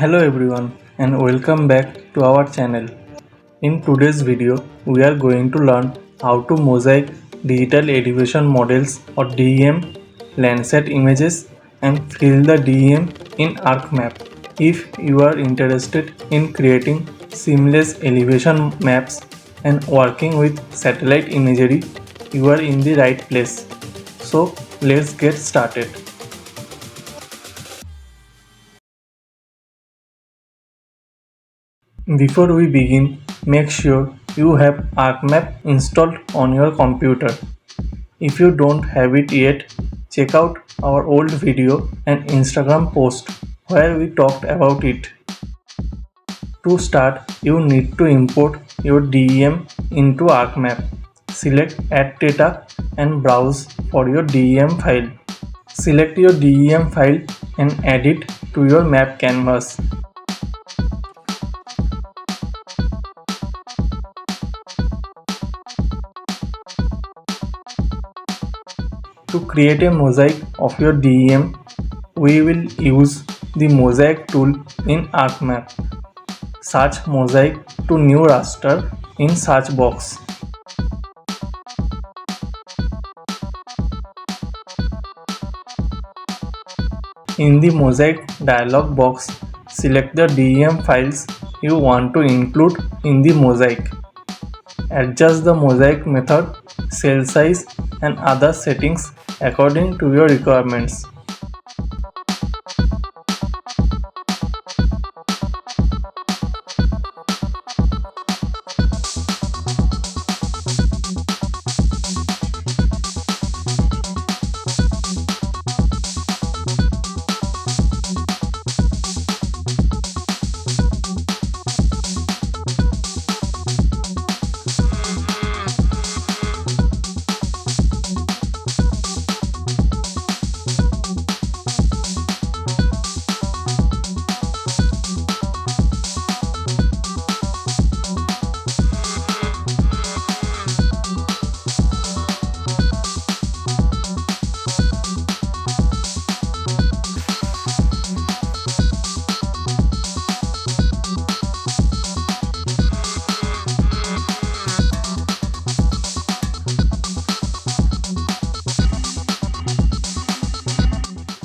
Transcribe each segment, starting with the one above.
Hello everyone and welcome back to our channel. In today's video, we are going to learn how to mosaic digital elevation models or DEM, LANDSAT images and fill the DEM in ArcMap. If you are interested in creating seamless elevation maps and working with satellite imagery, you are in the right place. So let's get started. Before we begin, make sure you have ArcMap installed on your computer. If you don't have it yet, check out our old video and Instagram post where we talked about it. To start, you need to import your DEM into ArcMap. Select Add Data and browse for your DEM file. Select your DEM file and add it to your map canvas. To create a mosaic of your DEM, we will use the Mosaic tool in ArcMap. Search Mosaic to new raster in search box. In the Mosaic dialog box, select the DEM files you want to include in the mosaic. Adjust the mosaic method, cell size and other settings according to your requirements.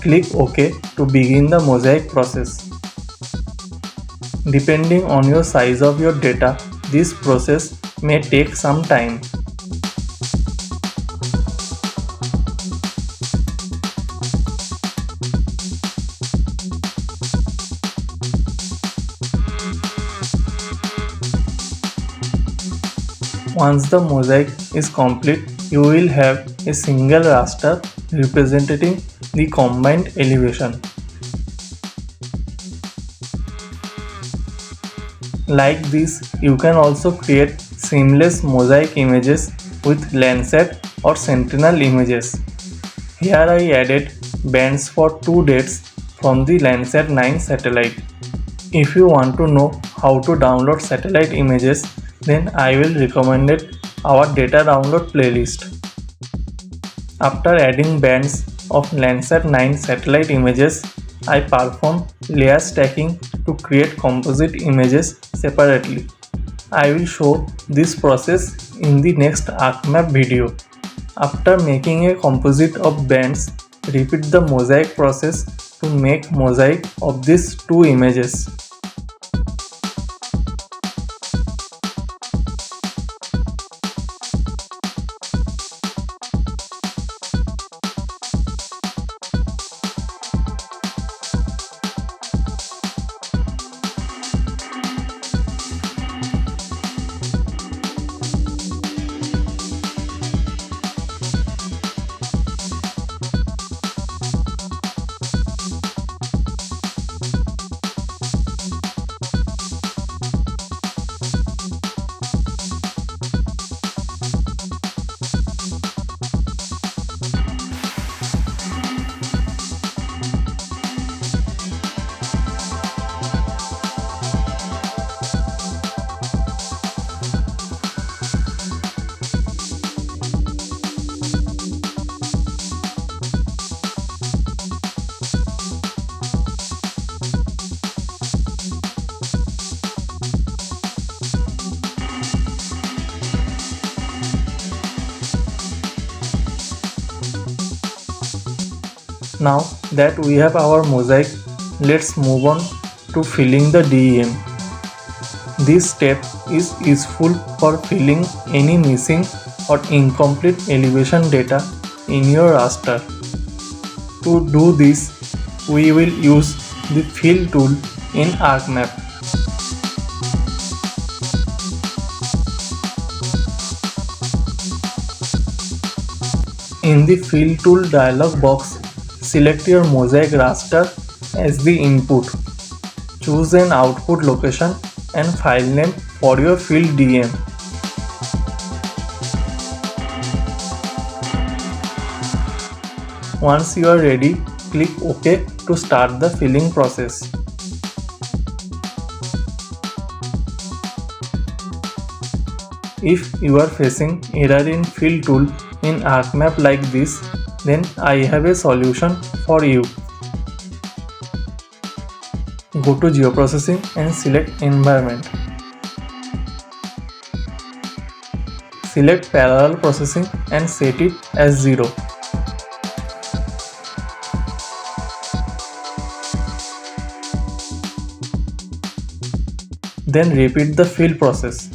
Click OK to begin the mosaic process. Depending on your size of your data, this process may take some time. Once the mosaic is complete, you will have a single raster representing the combined elevation. Like this, you can also create seamless mosaic images with LANDSAT or Sentinel images. Here I added bands for 2 dates from the LANDSAT 9 satellite. If you want to know how to download satellite images, then I will recommend our data download playlist. After adding bands of LANDSAT 9 satellite images, I perform layer stacking to create composite images separately. I will show this process in the next ArcMap video. After making a composite of bands, repeat the mosaic process to make mosaic of these 2 images. Now that we have our mosaic, let's move on to filling the DEM. This step is useful for filling any missing or incomplete elevation data in your raster. To do this, we will use the Fill tool in ArcMap. In the Fill tool dialog box, select your mosaic raster as the input. Choose an output location and file name for your Fill DEM. Once you are ready, click OK to start the filling process. If you are facing error in Fill tool in ArcMap like this, then I have a solution for you. Go to Geoprocessing and select Environment. Select Parallel Processing and set it as 0. Then repeat the fill process.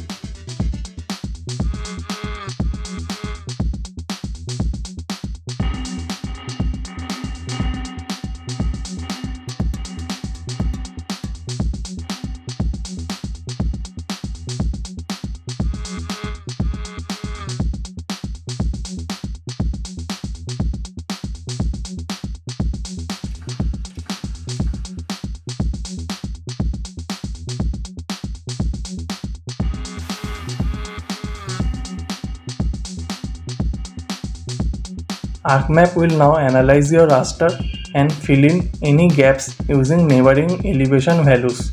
ArcMap will now analyze your raster and fill in any gaps using neighboring elevation values.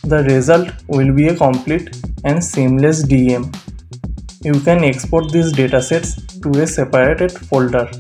The result will be a complete and seamless DEM. You can export these datasets to a separated folder.